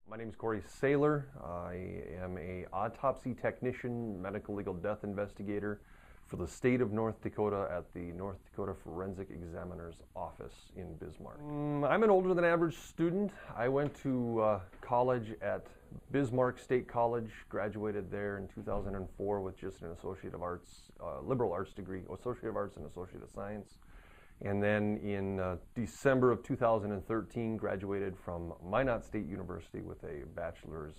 My name is Corey Saylor. I am a autopsy technician, medical legal death investigator for the state of North Dakota at the North Dakota Forensic Examiner's Office in Bismarck. I'm an older than average student. I went to college at Bismarck State College, graduated there in 2004 with just an Associate of Arts, liberal arts degree, Associate of Arts and Associate of Science. And then in December of 2013, graduated from Minot State University with a bachelor's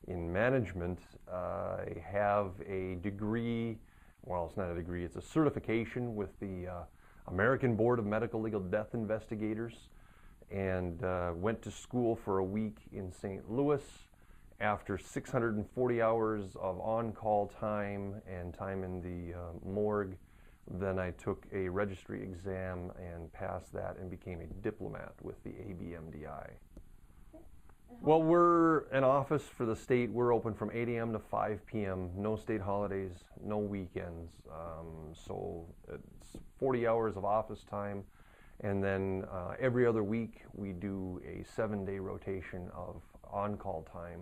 in management. I have a degree, well, it's not a degree, it's a certification with the American Board of Medical Legal Death Investigators, and went to school for a week in St. Louis. After 640 hours of on-call time and time in the morgue, then I took a registry exam and passed that and became a diplomat with the ABMDI. Well, we're an office for the state. We're open from 8 a.m. to 5 p.m. No state holidays, no weekends. So it's 40 hours of office time. And then every other week we do a 7-day rotation of on-call time.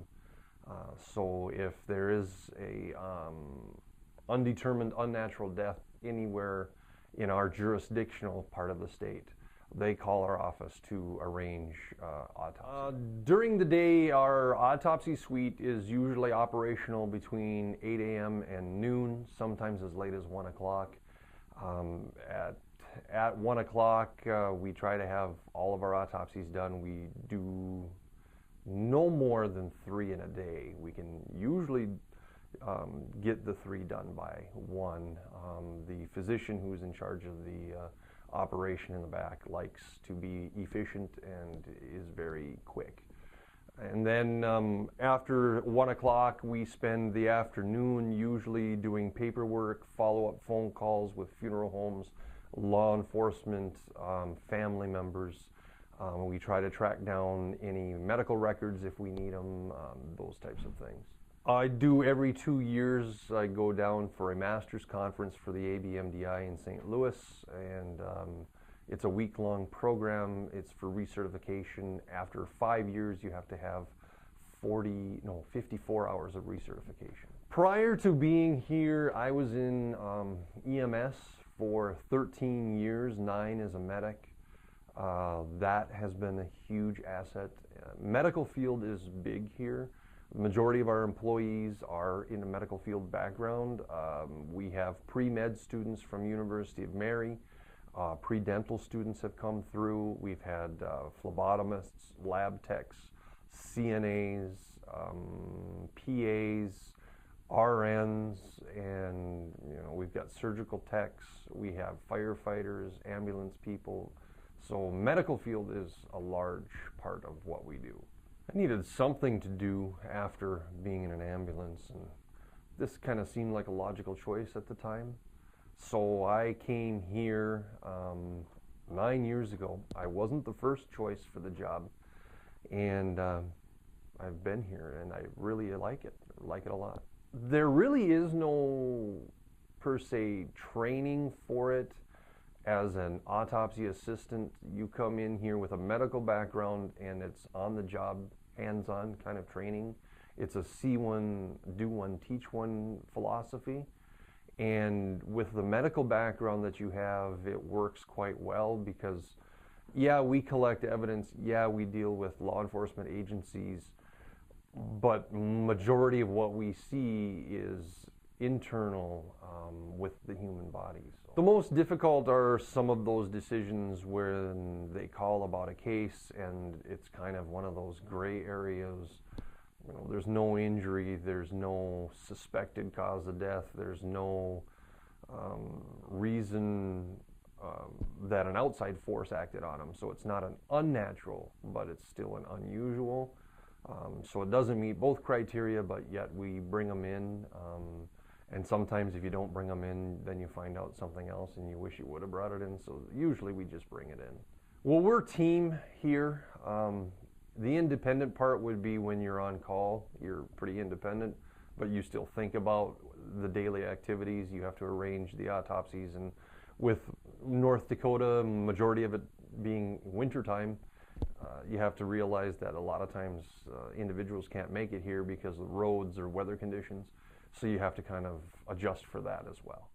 So if there is a undetermined unnatural death anywhere in our jurisdictional part of the state, they call our office to arrange autopsy. During the day, our autopsy suite is usually operational between 8 a.m. and noon, sometimes as late as 1 o'clock. At 1 o'clock, we try to have all of our autopsies done. We do no more than 3 in a day. We can usually get the 3 done by 1. The physician who's in charge of the operation in the back likes to be efficient and is very quick. And then after 1 o'clock, we spend the afternoon usually doing paperwork, follow-up phone calls with funeral homes, law enforcement, family members. We try to track down any medical records if we need them, those types of things. I do every 2 years. I go down for a master's conference for the ABMDI in St. Louis, and it's a week-long program. It's for recertification. After 5 years, you have to have 54 hours of recertification. Prior to being here, I was in EMS for 13 years, 9 as a medic. That has been a huge asset. Medical field is big here. The majority of our employees are in a medical field background. We have pre-med students from University of Mary. Pre-dental students have come through. We've had phlebotomists, lab techs, CNAs, PAs, RNs, and we've got surgical techs. We have firefighters, ambulance people. So medical field is a large part of what we do. I needed something to do after being in an ambulance, and this kind of seemed like a logical choice at the time. So I came here 9 years ago. I wasn't the first choice for the job, and I've been here, and I really like it. I like it a lot. There really is no, per se, training for it. As an autopsy assistant, you come in here with a medical background, and it's on the job, hands-on kind of training. It's a see one, do one, teach one philosophy. And with the medical background that you have, it works quite well because, yeah, we collect evidence, yeah, we deal with law enforcement agencies, but majority of what we see is internal with the human bodies. The most difficult are some of those decisions when they call about a case and it's kind of one of those gray areas. There's no injury, there's no suspected cause of death, there's no reason that an outside force acted on them. So it's not an unnatural, but it's still an unusual. So it doesn't meet both criteria, but yet we bring them in. And sometimes if you don't bring them in, then you find out something else and you wish you would have brought it in. So usually we just bring it in. Well, we're a team here. The independent part would be when you're on call. You're pretty independent, but you still think about the daily activities. You have to arrange the autopsies. And with North Dakota, majority of it being wintertime, You have to realize that a lot of times individuals can't make it here because of roads or weather conditions, so you have to kind of adjust for that as well.